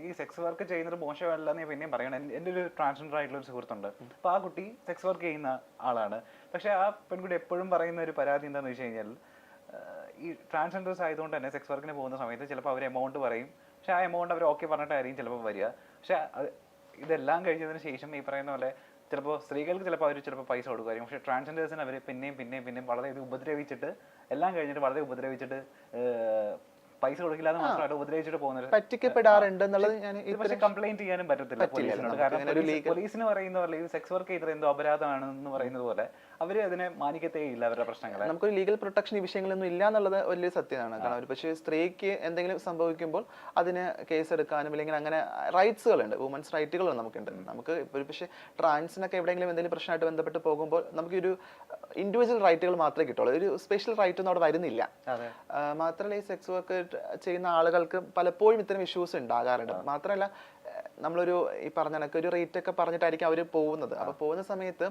ഈ sex work ചെയ്യുന്നത് മോശമല്ല എന്ന് പിന്നെയും പറയണം. എൻ്റെ ഒരു ട്രാൻസ്ജെൻഡർ ആയിട്ടുള്ള ഒരു സുഹൃത്തുണ്ട്. അപ്പോൾ ആ കുട്ടി സെക്സ് വർക്ക് ചെയ്യുന്ന ആളാണ്. പക്ഷേ ആ പെൺകുട്ടി എപ്പോഴും പറയുന്ന ഒരു പരാതി എന്താണെന്ന് വെച്ച് കഴിഞ്ഞാൽ, ഈ ട്രാൻസ്ജെൻഡേഴ്സ് ആയതുകൊണ്ട് തന്നെ സെക്സ് വർക്കിന് പോകുന്ന സമയത്ത് ചിലപ്പോൾ അവർ എമൗണ്ട് പറയും. പക്ഷേ ആ എമൗണ്ട് അവർ ഓക്കെ പറഞ്ഞിട്ടായിരിക്കും ചിലപ്പോൾ വരിക. പക്ഷേ ഇതെല്ലാം കഴിഞ്ഞതിന് ശേഷം ഈ പറയുന്ന പോലെ ചിലപ്പോൾ സ്ത്രീകൾക്ക് ചിലപ്പോൾ അവർ ചിലപ്പോൾ പൈസ കൊടുക്കുമായിരിക്കും. പക്ഷേ ട്രാൻസ്ജെൻഡേഴ്സിന് അവർ പിന്നെയും വളരെ ഇത് ഉപദ്രവിച്ചിട്ട് എല്ലാം കഴിഞ്ഞിട്ട് വളരെ ഉപദ്രവിച്ചിട്ട് പൈസ കൊടുക്കില്ലാതെ മാത്രമായിട്ട് ഉപദ്രവിച്ചിട്ട് പോകുന്നത് പറ്റിക്കപ്പെടാറുണ്ട് എന്നുള്ളത് ഞാൻ പക്ഷേ കംപ്ലൈന്റ് ചെയ്യാനും പറ്റത്തില്ല പോലീസിനോട്. കാരണം പോലീസിന് പറയുന്ന പോലെ ഇത് സെക്സ് വർക്ക് ചെയ്തത് എന്തോ അപരാധമാണെന്ന് പറയുന്നത് പോലെ അവര് അതിനെ മാനിക്കത്തേ ഇല്ല അവരുടെ പ്രശ്നങ്ങളെ. നമുക്കൊരു ലീഗൽ പ്രൊട്ടക്ഷൻ ഈ വിഷയങ്ങളൊന്നും ഇല്ല എന്നുള്ളത് വലിയ സത്യമാണ്. കാരണം പക്ഷേ സ്ത്രീക്ക് എന്തെങ്കിലും സംഭവിക്കുമ്പോൾ അതിന് കേസ് എടുക്കാനും അല്ലെങ്കിൽ അങ്ങനെ റൈറ്റ്സുകളുണ്ട്, വുമൻസ് റൈറ്റുകൾ നമുക്കുണ്ട്. നമുക്ക് ഇപ്പോൾ പക്ഷേ ട്രാൻസിനൊക്കെ എവിടെയെങ്കിലും എന്തെങ്കിലും പ്രശ്നമായിട്ട് ബന്ധപ്പെട്ട് പോകുമ്പോൾ നമുക്കൊരു ഇൻഡിവിജ്വൽ റൈറ്റുകൾ മാത്രമേ കിട്ടുള്ളൂ, ഒരു സ്പെഷ്യൽ റൈറ്റ് ഒന്നും അവിടെ വരുന്നില്ല. മാത്രമല്ല ഈ സെക്സ് വർക്ക് ചെയ്യുന്ന ആളുകൾക്ക് പലപ്പോഴും ഇത്തരം ഇഷ്യൂസ് ഉണ്ടാകാറുണ്ട്. മാത്രമല്ല നമ്മളൊരു ഈ പറഞ്ഞ കണക്ക് ഒരു റേറ്റ് ഒക്കെ പറഞ്ഞിട്ടായിരിക്കും അവർ പോകുന്നത്. അപ്പോൾ പോകുന്ന സമയത്ത്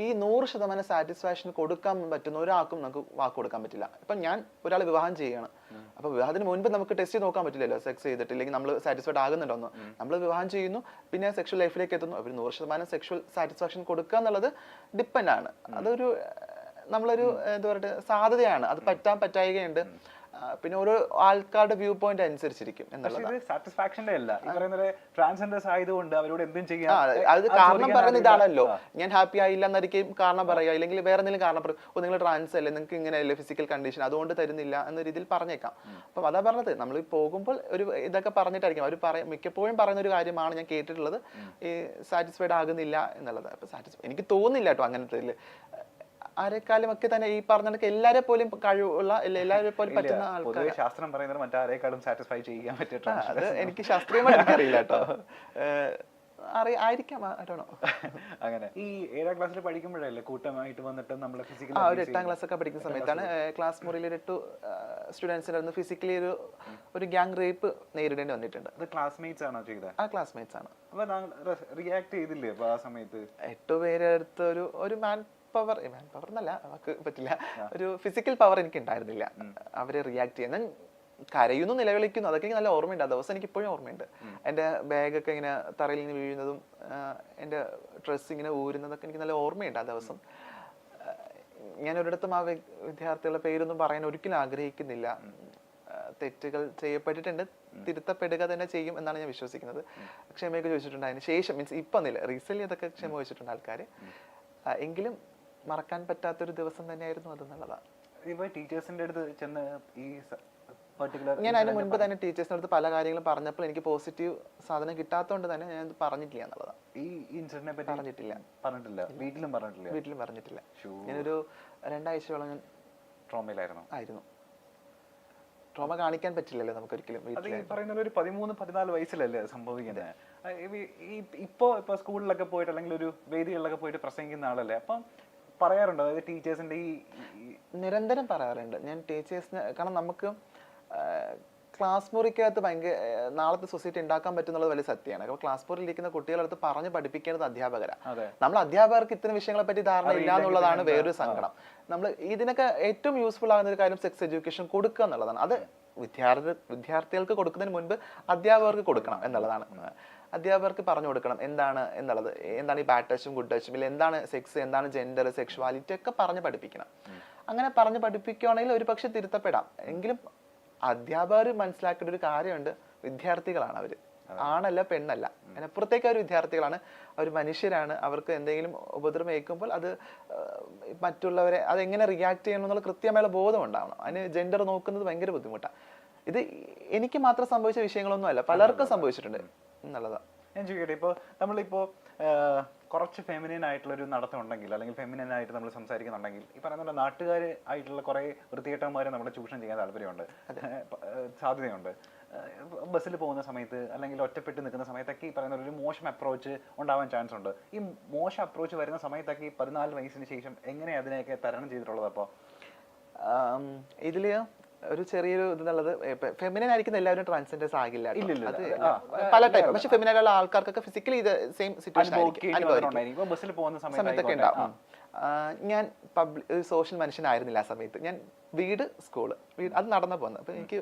ഈ 100% സാറ്റിസ്ഫാക്ഷൻ കൊടുക്കാൻ പറ്റുന്ന ഒരാൾക്കും നമുക്ക് വാക്ക് കൊടുക്കാൻ പറ്റില്ല. ഇപ്പം ഞാൻ ഒരാൾ വിവാഹം ചെയ്യുകയാണ്, അപ്പോൾ വിവാഹത്തിന് മുൻപ് നമുക്ക് ടെസ്റ്റ് ചെയ്ത് നോക്കാൻ പറ്റില്ലല്ലോ സെക്സ് ചെയ്തിട്ട്, ഇല്ലെങ്കിൽ നമ്മൾ സാറ്റിസ്ഫൈഡ് ആകുന്നുണ്ടോന്ന്. നമ്മൾ വിവാഹം ചെയ്യുന്നു, പിന്നെ സെക്ഷൽ ലൈഫിലേക്ക് എത്തുന്നു. അവർ 100% സെക്ഷൽ സാറ്റിസ്ഫാക്ഷൻ കൊടുക്കുക എന്നുള്ളത് ഡിപ്പെൻഡ് ആണ്. അതൊരു നമ്മളൊരു എന്താ പറയുക സാധ്യതയാണ്, അത് പറ്റായികയുണ്ട്. പിന്നെ ഓരോ ആൾക്കാരുടെ വ്യൂ പോയിന്റ് അനുസരിച്ചിരിക്കും എന്നുള്ളത്. സാറ്റിസ്ഫാക്ഷന്റെ അല്ല ഈ പറയുന്നത് ട്രാൻസ്ജെൻഡേഴ്സ് ആയതുകൊണ്ട് അവരോട് എന്തും ചെയ്യാം. അത് കാരണം പറയുന്നത് ഇതാണല്ലോ, ഞാൻ ഹാപ്പി ആയില്ല എന്നായിരിക്കും കാരണം പറയുക, അല്ലെങ്കിൽ വേറെ എന്തെങ്കിലും കാരണം പറയും, ഓ നിങ്ങൾ ട്രാൻസ് അല്ലേ, നിങ്ങൾക്ക് ഇങ്ങനെയല്ലേ ഫിസിക്കൽ കണ്ടീഷൻ അതുകൊണ്ട് തരുന്നില്ല എന്ന രീതിയിൽ പറഞ്ഞേക്കാം. അപ്പം അതാ പറഞ്ഞത്, നമ്മൾ പോകുമ്പോൾ ഒരു ഇതൊക്കെ പറഞ്ഞിട്ടായിരിക്കും അവർ മിക്കപ്പോഴും പറയുന്ന ഒരു കാര്യമാണ് ഞാൻ കേട്ടിട്ടുള്ളത്, ഈ സാറ്റിസ്ഫൈഡ് ആകുന്നില്ല എന്നുള്ളത്. അപ്പൊ എനിക്ക് തോന്നുന്നില്ല കേട്ടോ അങ്ങനത്തെ ആരെക്കാളും ഒക്കെ തന്നെ ഈ പറഞ്ഞ എല്ലാരെ പോലും കഴിവുള്ള എല്ലാവരെ പോലും പറ്റുന്ന ആൾക്കാർ. ശാസ്ത്രം പറയുന്നത് മറ്റാരേക്കാളും സാറ്റിസ്ഫൈ ചെയ്യാൻ പറ്റിയ അത് എനിക്ക് ശാസ്ത്രീയമായി എനിക്കറിയില്ല കേട്ടോ, ആയിരിക്കാം. അങ്ങനെ ഈ 7ാം ക്ലാസ്സിൽ പഠിക്കുമ്പോഴല്ലേ കൂട്ടമായിട്ട് വന്നിട്ട് നമ്മളെ ഫിസിക്കൽ ഒരു 8ാം ക്ലാസ് ഒക്കെ പഠിക്കുന്ന സമയത്താണ് ക്ലാസ് മുറിയിൽ ഒരു 8 സ്റ്റുഡൻസിന് ഫിസിക്കലി ഒരു ഗ്യാങ് റേപ്പ് നേരിടേണ്ടി വന്നിട്ടുണ്ട്. അത് ക്ലാസ്മേറ്റ്സ് ആണോ ചെയ്തത്? ആ ക്ലാസ്മേറ്റ്സ് ആണ്. അപ്പൊ റിയാക്ട് ചെയ്തില്ലേ ആ സമയത്ത്? 8 പേരെ അടുത്ത് ഒരു മാൻ പവർ എന്നല്ല, നമുക്ക് പറ്റില്ല, ഒരു ഫിസിക്കൽ പവർ എനിക്ക് ഉണ്ടായിരുന്നില്ല അവര് റിയാക്ട് ചെയ്യാൻ. കരയുന്നു, നിലവിളിക്കുന്നു, അതൊക്കെ എനിക്ക് നല്ല ഓർമ്മയുണ്ട്. ആ ദിവസം എനിക്ക് ഇപ്പോഴും ഓർമ്മയുണ്ട്. എൻ്റെ ബാഗൊക്കെ ഇങ്ങനെ തറയിൽ നിന്ന് വീഴുന്നതും എൻ്റെ ഡ്രസ്സ് ഇങ്ങനെ ഊരുന്നതൊക്കെ എനിക്ക് നല്ല ഓർമ്മയുണ്ട് ആ ദിവസം. ഞാൻ ഒരിടത്തും ആ വിദ്യാർത്ഥികളുടെ പേരൊന്നും പറയാൻ ഒരിക്കലും ആഗ്രഹിക്കുന്നില്ല. തെറ്റുകൾ ചെയ്യപ്പെട്ടിട്ടുണ്ട്, തിരുത്തപ്പെടുക തന്നെ ചെയ്യും എന്നാണ് ഞാൻ വിശ്വസിക്കുന്നത്. ക്ഷമയൊക്കെ ചോദിച്ചിട്ടുണ്ട് അതിന് ശേഷം, മീൻസ് ഇപ്പം ഒന്നുമില്ല, റീസെന്റ് അതൊക്കെ ക്ഷമ ചോദിച്ചിട്ടുണ്ട് ആൾക്കാർ. എങ്കിലും മറക്കാൻ പറ്റാത്തൊരു ദിവസം തന്നെയായിരുന്നു അതെന്നുള്ളതാണ്. ഇപ്പൊ ടീച്ചേഴ്സിന്റെ അടുത്ത് ചെന്ന് ഈ ഞാൻ അതിന് മുൻപ് തന്നെ ടീച്ചേഴ്സിന്റെ അടുത്ത് പല കാര്യങ്ങളും പറഞ്ഞപ്പോൾ എനിക്ക് പോസിറ്റീവ് സാധനം കിട്ടാത്തതുകൊണ്ട് തന്നെ ഞാൻ പറഞ്ഞിട്ടില്ല എന്നുള്ളതാണ്. ഈ ഇൻസിഡന്റിനെ പറ്റി പറഞ്ഞിട്ടില്ല വീട്ടിലും പറഞ്ഞിട്ടില്ല. ഞാനൊരു 2 ആഴ്ചയോളം ഞാൻ ട്രോമയിലായിരുന്നു. ട്രോമ കാണിക്കാൻ പറ്റില്ലല്ലോ നമുക്ക് ഒരിക്കലും. പറയുന്നത് ഒരു 13-14 വയസ്സിലല്ലേ സംഭവിക്കുന്നത്. ഇപ്പോ സ്കൂളിലൊക്കെ പോയിട്ട് അല്ലെങ്കിൽ ഒരു വേദികളിലൊക്കെ പോയിട്ട് പ്രസംഗിക്കുന്ന ആളല്ലേ, അപ്പം പറയാറുണ്ടോ അതായത് ടീച്ചേഴ്സിന്റെ ഈ നിരന്തരം പറയാറുണ്ട് ഞാൻ ടീച്ചേഴ്സിന്. കാരണം നമുക്ക് ക്ലാസ് മുറിക്കകത്ത് ഭയങ്കര നാളത്തെ സൊസൈറ്റി ഉണ്ടാക്കാൻ പറ്റുന്നുള്ളത് വലിയ സത്യമാണ്. അപ്പോൾ ക്ലാസ് മുറിയിൽ ഇരിക്കുന്ന കുട്ടികളടുത്ത് പറഞ്ഞ് പഠിപ്പിക്കേണ്ടത് അധ്യാപകരാണ്. നമ്മൾ അധ്യാപകർക്ക് ഇത്തരം വിഷയങ്ങളെ പറ്റി ധാരണ ഇല്ല എന്നുള്ളതാണ് വേറൊരു സങ്കടം. നമ്മൾ ഇതിനൊക്കെ ഏറ്റവും യൂസ്ഫുൾ ആകുന്ന ഒരു കാര്യം സെക്സ് എഡ്യൂക്കേഷൻ കൊടുക്കുക എന്നുള്ളതാണ്. അത് വിദ്യാർത്ഥികൾക്ക് കൊടുക്കുന്നതിന് മുൻപ് അധ്യാപകർക്ക് കൊടുക്കണം എന്നുള്ളതാണ്. അധ്യാപകർക്ക് പറഞ്ഞു കൊടുക്കണം എന്താണ് എന്നുള്ളത്, എന്താണ് ഈ ബാഡ് ടച്ചും ഗുഡ് ടച്ചും, ഇല്ല എന്താണ് സെക്സ്, എന്താണ് ജെൻഡർ, സെക്ഷുവാലിറ്റി ഒക്കെ പറഞ്ഞ് പഠിപ്പിക്കണം. അങ്ങനെ പറഞ്ഞ് പഠിപ്പിക്കുകയാണെങ്കിൽ ഒരു പക്ഷെ തിരുത്തപ്പെടാം. എങ്കിലും അധ്യാപകർ മനസ്സിലാക്കേണ്ട ഒരു കാര്യമുണ്ട്, വിദ്യാർത്ഥികളാണ് അവർ, ആണല്ല പെണ്ണല്ല, അതിനപ്പുറത്തേക്ക് അവർ വിദ്യാർത്ഥികളാണ്, അവർ മനുഷ്യരാണ്. അവർക്ക് എന്തെങ്കിലും ഉപദ്രവം ഏൽക്കുമ്പോൾ അത് മറ്റുള്ളവരെ അതെങ്ങനെ റിയാക്ട് ചെയ്യണം എന്നുള്ള കൃത്യമായുള്ള ബോധം ഉണ്ടാവണം. അതിന് ജെൻഡർ നോക്കുന്നത് ഭയങ്കര ബുദ്ധിമുട്ടാണ്. ഇത് എനിക്ക് മാത്രം സംഭവിച്ച വിഷയങ്ങളൊന്നും അല്ല, പലർക്കും സംഭവിച്ചിട്ടുണ്ട് എന്നുള്ളതാണ്. ഞാൻ ചോദിക്കട്ടെ, ഇപ്പോൾ നമ്മളിപ്പോൾ കുറച്ച് ഫെമിനിൻ ആയിട്ടുള്ള ഒരു നടത്തം ഉണ്ടെങ്കിൽ അല്ലെങ്കിൽ ഫെമിനിൻ ആയിട്ട് നമ്മൾ സംസാരിക്കുന്നുണ്ടെങ്കിൽ ഈ പറയുന്ന നാട്ടുകാർ ആയിട്ടുള്ള കുറേ വൃത്തികെട്ടന്മാരെ നമ്മുടെ ചൂഷണം ചെയ്യാൻ താല്പര്യമുണ്ട്, സാധ്യതയുണ്ട്. ബസ്സിൽ പോകുന്ന സമയത്ത് അല്ലെങ്കിൽ ഒറ്റപ്പെട്ട് നിൽക്കുന്ന സമയത്തൊക്കെ ഈ പറയുന്ന ഒരു മോശം അപ്രോച്ച് ഉണ്ടാവാൻ ചാൻസ് ഉണ്ട്. ഈ മോശം അപ്രോച്ച് വരുന്ന സമയത്തൊക്കെ ഈ 14 വയസ്സിന് ശേഷം എങ്ങനെ അതിനെയൊക്കെ തരണം ചെയ്തിട്ടുള്ളത്? അപ്പോൾ ഇതില് ഒരു ചെറിയൊരു ഇതുള്ളത്, ഫെമിനൻ ആയിരിക്കുന്ന എല്ലാവരും ട്രാൻസ്ജെൻഡേഴ്സ് ആകില്ല, പല ടൈപ്പ്. പക്ഷെ ഫെമിനായിട്ടുള്ള ആൾക്കാർക്കൊക്കെ ഫിസിക്കലി ഇത് സെയിം സിറ്റുവേഷൻ സമയത്തൊക്കെ ഉണ്ടാവും. ഞാൻ സോഷ്യൽ മനുഷ്യനായിരുന്നില്ല ആ സമയത്ത്. ഞാൻ വീട് സ്കൂള് അത് നടന്നു പോകുന്നത്. അപ്പോൾ എനിക്ക്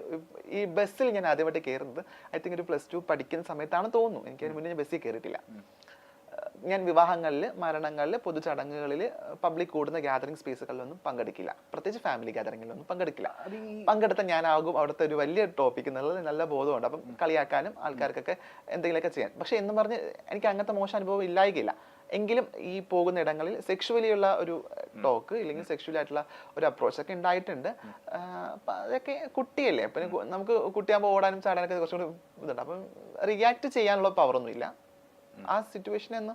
ഈ ബസ്സിൽ ഞാൻ ആദ്യമായിട്ട് കയറുന്നത് ഐ തിങ്ക് ഒരു +2 പഠിക്കുന്ന സമയത്താണ് തോന്നുന്നു. എനിക്ക് അതിന് മുന്നേ ഞാൻ ബസ്സിൽ കയറിയിട്ടില്ല. ഞാൻ വിവാഹങ്ങളിൽ, മരണങ്ങളിൽ, പൊതുചടങ്ങുകളിൽ, പബ്ലിക് കൂടുന്ന ഗ്യാതറിംഗ് സ്പേസുകളിലൊന്നും പങ്കെടുക്കില്ല. പ്രത്യേകിച്ച് ഫാമിലി ഗ്യാതറിങ്ങിലൊന്നും പങ്കെടുക്കില്ല. പങ്കെടുത്ത ഞാനാകും അവിടുത്തെ ഒരു വലിയ ടോപ്പിക് എന്നുള്ളത് നല്ല ബോധമുണ്ട്. അപ്പം കളിയാക്കാനും ആൾക്കാർക്കൊക്കെ എന്തെങ്കിലുമൊക്കെ ചെയ്യാൻ. പക്ഷെ എന്ന് പറഞ്ഞ് എനിക്ക് അങ്ങനത്തെ മോശം അനുഭവം ഇല്ലായികയില്ല. എങ്കിലും ഈ പോകുന്ന ഇടങ്ങളിൽ സെക്ഷുവലി ഉള്ള ഒരു ടോക്ക് ഇല്ലെങ്കിൽ സെക്ഷുവലി ആയിട്ടുള്ള ഒരു അപ്രോച്ച് ഒക്കെ ഉണ്ടായിട്ടുണ്ട്. അതൊക്കെ കുട്ടിയല്ലേ, അപ്പം നമുക്ക് കുട്ടിയാകുമ്പോൾ ഓടാനും ചാടാനൊക്കെ കുറച്ചുകൂടി ഇതുണ്ട്. അപ്പം റിയാക്ട് ചെയ്യാനുള്ള പവറൊന്നും ഇല്ല. ആ സിറ്റുവേഷനെ ഒന്ന്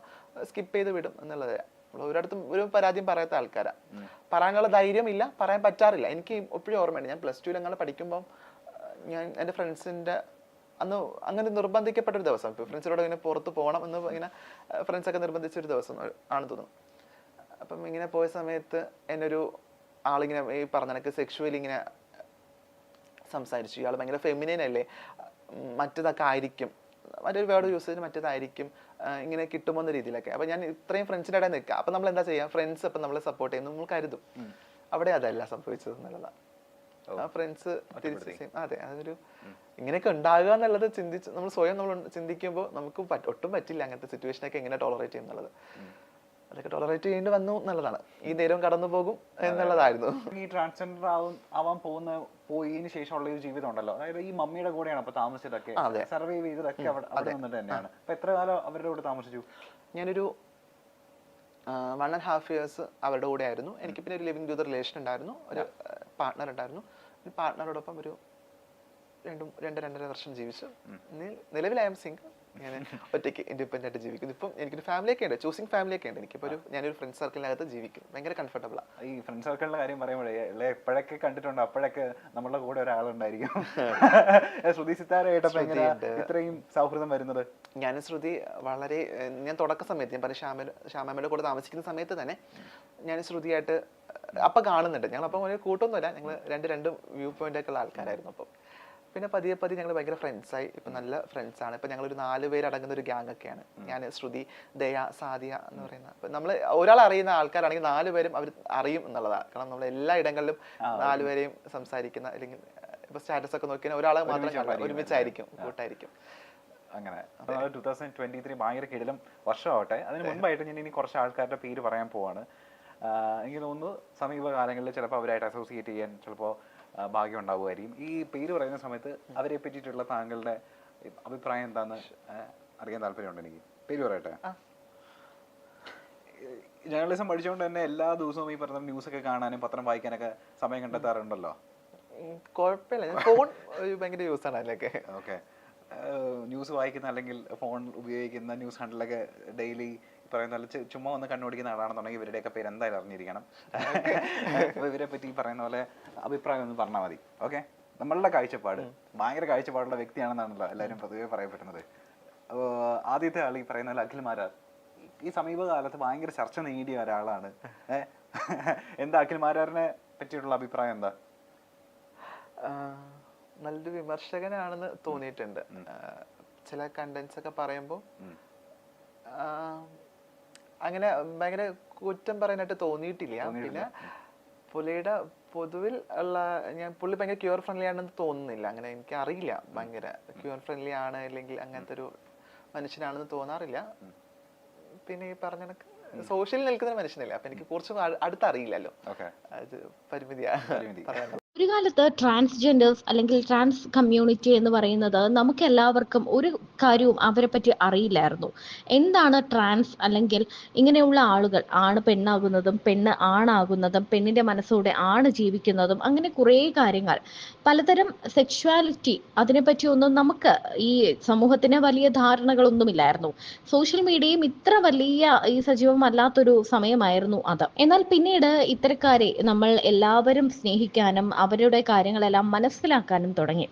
സ്കിപ്പ് ചെയ്ത് വിടും എന്നുള്ളത്. ഒരിടത്തും ഒരു പരാതിയും പറയാത്ത ആൾക്കാരാ. പറയാനുള്ള ധൈര്യം ഇല്ല, പറയാൻ പറ്റാറില്ല. എനിക്ക് എപ്പോഴും ഓർമ്മയുണ്ട്, ഞാൻ +2 ഞങ്ങൾ പഠിക്കുമ്പോൾ ഞാൻ എൻ്റെ ഫ്രണ്ട്സിൻ്റെ അന്ന് അങ്ങനെ നിർബന്ധിക്കപ്പെട്ടൊരു ദിവസം, ഇപ്പോൾ ഫ്രണ്ട്സിനോട് ഇങ്ങനെ പുറത്ത് പോകണം എന്ന് ഇങ്ങനെ ഫ്രണ്ട്സൊക്കെ നിർബന്ധിച്ചൊരു ദിവസം ആണ് തോന്നുന്നു. അപ്പം ഇങ്ങനെ പോയ സമയത്ത് എന്നൊരു ആളിങ്ങനെ ഈ പറഞ്ഞ കണക്ക് സെക്ഷുവലി ഇങ്ങനെ സംസാരിച്ചു. ഇയാൾ ഭയങ്കര ഫെമിനൈൻ അല്ലേ, മറ്റേതൊക്കെ ആയിരിക്കും, മറ്റൊരു വേർഡ് യൂസ് ചെയ്ത് മറ്റേതായിരിക്കും, ഇങ്ങനെ കിട്ടുമോ എന്ന രീതിയിലൊക്കെ. അപ്പം ഞാൻ ഇത്രയും ഫ്രണ്ട്സിൻ്റെ ഇടയിൽ നിൽക്കുക. അപ്പം നമ്മൾ എന്താ ചെയ്യുക, ഫ്രണ്ട്സ് അപ്പം നമ്മളെ സപ്പോർട്ട് ചെയ്യുന്നു നമ്മൾ കരുതും. അവിടെ അതല്ല സംഭവിച്ചത് എന്നുള്ളതാണ്. ആ ഫ്രണ്ട്സ് തിരിച്ച് അതെ, അതൊരു ഇങ്ങനെയൊക്കെ ഉണ്ടാകുക എന്നുള്ളത് നമ്മൾ സ്വയം നമ്മൾ ചിന്തിക്കുമ്പോൾ നമുക്ക് ഒട്ടും പറ്റില്ല അങ്ങനത്തെ സിറ്റുവേഷനൊക്കെ എങ്ങനെ ടോളറേറ്റ് ചെയ്യും എന്നുള്ളത്. അതൊക്കെ ടോളറേറ്റ് ചെയ്യേണ്ടി വന്നു എന്നുള്ളതാണ്. ഈ നേരം കടന്നു പോകും എന്നുള്ളതായിരുന്നു. ഈ ട്രാൻസ്ജെൻഡർ ആവാൻ പോയതിനു ശേഷമുള്ള ഒരു ജീവിതം ഉണ്ടല്ലോ, അതായത് ഈ മമ്മിയുടെ കൂടെയാണ് അപ്പൊ താമസിച്ചതൊക്കെ, സർവൈവ് ചെയ്തതൊക്കെ അവിടെ നിന്നിട്ട് തന്നെയാണ്. അപ്പൊ എത്ര കാലം അവരുടെ കൂടെ താമസിച്ചു? ഞാനൊരു 1.5 years അവരുടെ കൂടെ ആയിരുന്നു. എനിക്ക് പിന്നെ ഒരു ലിവിങ് ടു റിലേഷൻ ഉണ്ടായിരുന്നു, ഒരു പാർട്ട്ണർ ഉണ്ടായിരുന്നു. ഒരു പാർട്ട്ണറോടൊപ്പം ഒരു 2-2.5 വർഷം ജീവിച്ചു. നിലവിൽ ഐ എം സിംഗിൾ. ഞാൻ ഒറ്റയ്ക്ക് ഇൻഡിപെൻഡന്റ് ആയിട്ട് ജീവിക്കുന്നു. ഇപ്പം എനിക്കൊരു ഫാമിലിയൊക്കെ ഉണ്ട്, ചൂസിങ് ഫാമിലിയൊക്കെ ഉണ്ട്. എനിക്കിപ്പോൾ ഞാനൊരു ഫ്രണ്ട് സർക്കിളിനകത്ത് ജീവിക്കും, ഭയങ്കര കംഫർട്ടബിളാണ്. ഈ ഫ്രണ്ട് സർക്കിളിന്റെ കാര്യം പറയുമ്പോഴേ എപ്പോഴൊക്കെ കണ്ടിട്ടുണ്ടോ അപ്പോഴൊക്കെ നമ്മളുടെ കൂടെ ഒരാളുണ്ടായിരിക്കും. ശ്രുതി സിത്താരയായിട്ടപ്പോ ഇത്രയും സൗഹൃദം വരുന്നത്? ഞാൻ ശ്രുതി വളരെ ഞാൻ തുടക്ക സമയത്ത് ഞാൻ പറയും ശ്യാമയുടെ കൂടെ താമസിക്കുന്ന സമയത്ത് തന്നെ ഞാൻ ശ്രുതിയായിട്ട് അപ്പൊ കാണുന്നുണ്ട്. ഞങ്ങളപ്പം ഒരു കൂട്ടൊന്നുമില്ല, ഞങ്ങൾ രണ്ട് വ്യൂ പോയിന്റ് ഒക്കെ ഉള്ള ആൾക്കാരായിരുന്നു. അപ്പം പിന്നെ പതിയെ ഞങ്ങൾ ഭയങ്കര ഫ്രണ്ട്സായി. ഇപ്പം നല്ല ഫ്രണ്ട്സാണ്. ഇപ്പം ഞങ്ങളൊരു 4 പേരടങ്ങുന്ന ഒരു ഗ്യാങ് ഒക്കെയാണ്. ഞാൻ, ശ്രുതി, ദയ, സാദിയ എന്ന് പറയുന്ന. അപ്പം നമ്മൾ ഒരാൾ അറിയുന്ന ആൾക്കാരാണെങ്കിൽ 4 പേരും അവർ അറിയും എന്നുള്ളതാണ്. കാരണം നമ്മൾ എല്ലാ ഇടങ്ങളിലും 4 പേരെയും സംസാരിക്കുന്ന, അല്ലെങ്കിൽ ഇപ്പൊ സ്റ്റാറ്റസ് ഒക്കെ നോക്കിയാൽ ഒരാളെ മാത്രം ഒരുമിച്ചായിരിക്കും, കൂട്ടായിരിക്കും. അങ്ങനെ 2023 ഭയങ്കര കിടിലം വർഷമാവട്ടെ. അതിന് മുൻപായിട്ട് ഞാൻ ഇനി കുറച്ച് ആൾക്കാരുടെ പേര് പറയാൻ പോവാണ്. എനിക്ക് തോന്നുന്നു സമീപകാലങ്ങളിൽ ചിലപ്പോൾ അവരായിട്ട് അസോസിയേറ്റ് ചെയ്യാൻ ചിലപ്പോൾ ഭാഗ്യം ഉണ്ടാവുമായിരിക്കും. ഈ പേര് പറയുന്ന സമയത്ത് അവരെ പറ്റിയിട്ടുള്ള താങ്കളുടെ അഭിപ്രായം എന്താന്ന് അറിയാൻ താല്പര്യമുണ്ട് എനിക്ക്. പേര് പറയട്ടെ. ജേർണലിസം പഠിച്ചുകൊണ്ട് തന്നെ എല്ലാ ദിവസവും ഈ പറഞ്ഞ ന്യൂസൊക്കെ കാണാനും പത്രം വായിക്കാനൊക്കെ സമയം കണ്ടെത്താറുണ്ടല്ലോ? കുഴപ്പമില്ല, ഫോൺ ഭയങ്കര യൂസ് ആണ് അതിലൊക്കെ. ഓക്കെ, ന്യൂസ് വായിക്കുന്ന അല്ലെങ്കിൽ ഫോൺ ഉപയോഗിക്കുന്ന ന്യൂസ് ഹാൻഡിലൊക്കെ ഡെയിലി പറയുന്ന പോലെ ചുമ്മാ ഒന്ന് കണ്ണോടിക്കുന്ന ആളാണെന്നുണ്ടെങ്കിൽ ഇവരുടെയൊക്കെ പേര് എന്തായാലും അറിഞ്ഞിരിക്കണം. അപ്പോൾ ഇവരെ പറ്റി പറയുന്ന പോലെ അഭിപ്രായം ഒന്ന് പറഞ്ഞാൽ മതി. ഓക്കെ, നമ്മളുടെ കാഴ്ചപ്പാട് ഭയങ്കര കാഴ്ചപ്പാടുള്ള വ്യക്തിയാണെന്നാണല്ലോ എല്ലാവരും പൊതുവെ പറയപ്പെടുന്നത്. അപ്പോൾ ആദ്യത്തെ ആൾ ഈ പറയുന്ന പോലെ അഖിൽ മാരാർ ഈ സമീപകാലത്ത് ഭയങ്കര ചർച്ച നേടിയ ഒരാളാണ്. എന്താ അഖിൽ മാരാറിനെ പറ്റിയിട്ടുള്ള അഭിപ്രായം എന്താ? നല്ലൊരു വിമർശകനാണെന്ന് തോന്നിയിട്ടുണ്ട്. ചില കണ്ടന്റ്സ് ഒക്കെ പറയുമ്പോൾ അങ്ങനെ ഭയങ്കര കുറ്റം പറയാനായിട്ട് തോന്നിയിട്ടില്ല. പിന്നെ പുള്ളിയുടെ പൊതുവിൽ ഉള്ള പുള്ളി ഭയങ്കര ക്യൂർ ഫ്രണ്ട്ലി ആണെന്ന് തോന്നുന്നില്ല. അങ്ങനെ എനിക്ക് അറിയില്ല, ഭയങ്കര ക്യൂർ ഫ്രണ്ട്ലി ആണ് അല്ലെങ്കിൽ അങ്ങനത്തെ ഒരു മനുഷ്യനാണെന്ന് തോന്നാറില്ല. പിന്നെ ഈ പറഞ്ഞ കണക്ക് സോഷ്യലിൽ നിൽക്കുന്ന മനുഷ്യനല്ലേ, അപ്പൊ എനിക്ക് കുറച്ച് അടുത്തറിയില്ലല്ലോ, അത് പരിമിതിയാണ്. ഒരു കാലത്ത് ട്രാൻസ്ജെൻഡേഴ്സ് അല്ലെങ്കിൽ ട്രാൻസ് കമ്മ്യൂണിറ്റി എന്ന് പറയുന്നത് നമുക്ക് എല്ലാവർക്കും ഒരു കാര്യവും അവരെ പറ്റി അറിയില്ലായിരുന്നു. എന്താണ് ട്രാൻസ് അല്ലെങ്കിൽ ഇങ്ങനെയുള്ള ആളുകൾ, ആണ് പെണ്ണാകുന്നതും പെണ്ണ് ആണാകുന്നതും പെണ്ണിന്റെ മനസ്സോടെ ആണ് ജീവിക്കുന്നതും അങ്ങനെ കുറേ കാര്യങ്ങൾ, പലതരം സെക്ഷുവാലിറ്റി, അതിനെപ്പറ്റിയൊന്നും നമുക്ക് ഈ സമൂഹത്തിന് വലിയ ധാരണകളൊന്നുമില്ലായിരുന്നു. സോഷ്യൽ മീഡിയയും ഇത്ര വലിയ ഈ സജീവമല്ലാത്തൊരു സമയമായിരുന്നു അത്. എന്നാൽ പിന്നീട് ഇത്തരക്കാരെ നമ്മൾ എല്ലാവരും സ്നേഹിക്കാനും അവരുടെ കാര്യങ്ങളെല്ലാം മനസ്സിലാക്കാനും തുടങ്ങി.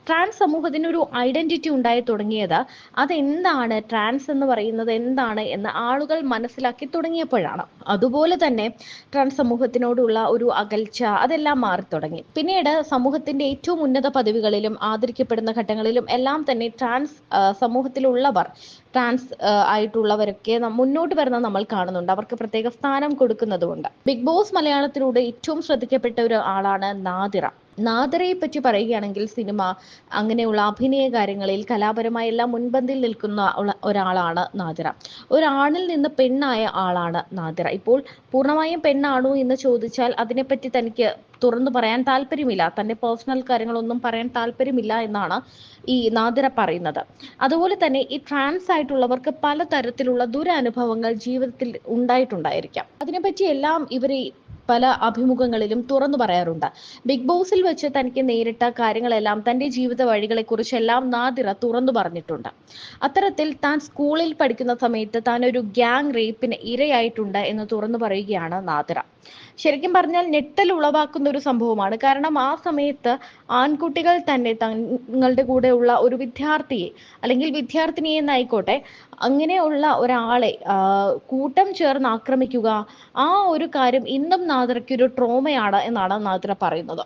ട്രാൻസ് സമൂഹത്തിന് ഒരു ഐഡന്റിറ്റി ഉണ്ടായി തുടങ്ങിയത് അതെന്താണ്, ട്രാൻസ് എന്ന് പറയുന്നത് എന്താണ് എന്ന് ആളുകൾ മനസ്സിലാക്കി തുടങ്ങിയപ്പോഴാണ്. അതുപോലെ തന്നെ ട്രാൻസ് സമൂഹത്തിനോടുള്ള ഒരു അകൽച്ച അതെല്ലാം മാറി തുടങ്ങി. പിന്നീട് സമൂഹത്തിന്റെ ഏറ്റവും ഉന്നത പദവികളിലും ആദരിക്കപ്പെടുന്ന ഘട്ടങ്ങളിലും എല്ലാം തന്നെ ട്രാൻസ് സമൂഹത്തിലുള്ളവർ ട്രാൻസ് ആയിട്ടുള്ളവരൊക്കെ മുന്നോട്ട് വരുന്നത് നമ്മൾ കാണുന്നുണ്ട്. അവർക്ക് പ്രത്യേക സ്ഥാനം കൊടുക്കുന്നതുകൊണ്ട്. ബിഗ് ബോസ് മലയാളത്തിലൂടെ ഏറ്റവും ശ്രദ്ധിക്കപ്പെട്ട ഒരു ആളാണ് നാദിറ. നാദിറയെ പറ്റി പറയുകയാണെങ്കിൽ സിനിമ അങ്ങനെയുള്ള അഭിനയ കാര്യങ്ങളിൽ കലാപരമായ എല്ലാം മുൻപന്തിയിൽ നിൽക്കുന്ന ഒരാളാണ് നാദിറ. ഒരാണിൽ നിന്ന് പെണ്ണായ ആളാണ് നാദിറ. ഇപ്പോൾ പൂർണ്ണമായും പെണ്ണാണോ എന്ന് ചോദിച്ചാൽ അതിനെപ്പറ്റി തനിക്ക് തുറന്നു പറയാൻ താല്പര്യമില്ല. തന്റെ പേഴ്സണൽ കാര്യങ്ങളൊന്നും പറയാൻ താല്പര്യമില്ല എന്നാണ് ഈ നാദിറ പറയുന്നത്. അതുപോലെ തന്നെ ഈ ട്രാൻസ് ആയിട്ടുള്ളവർക്ക് പലതരത്തിലുള്ള ദുരനുഭവങ്ങൾ ജീവിതത്തിൽ ഉണ്ടായിട്ടുണ്ടായിരിക്കാം. അതിനെപ്പറ്റി എല്ലാം ഇവർ പല അഭിമുഖങ്ങളിലും തുറന്നു പറയാറുണ്ട്. ബിഗ് ബോസിൽ വെച്ച് തനിക്ക് നേരിട്ട കാര്യങ്ങളെല്ലാം, തന്റെ ജീവിത വഴികളെക്കുറിച്ചെല്ലാം നാദിറ തുറന്നു പറഞ്ഞിട്ടുണ്ട്. അത്തരത്തിൽ താൻ സ്കൂളിൽ പഠിക്കുന്ന സമയത്ത് താൻ ഒരു ഗ്യാങ് റേപ്പിന് ഇരയായിട്ടുണ്ട് എന്ന് തുറന്നു പറയുകയാണ് നാദിറ. ശരിക്കും പറഞ്ഞാൽ ഞെട്ടൽ ഉളവാക്കുന്ന ഒരു സംഭവമാണ്. കാരണം ആ സമയത്ത് ആൺകുട്ടികൾ തന്നെ തങ്ങളുടെ കൂടെയുള്ള ഒരു വിദ്യാർത്ഥിയെ അല്ലെങ്കിൽ വിദ്യാർത്ഥിനിയെ എന്നായിക്കോട്ടെ, അങ്ങനെയുള്ള ഒരാളെ കൂട്ടം ചേർന്ന് ആക്രമിക്കുക, ആ ഒരു കാര്യം ഇന്നും നാദിറയ്ക്ക് ഒരു ട്രോമയാണ് എന്നാണ് നാദിറ പറയുന്നത്.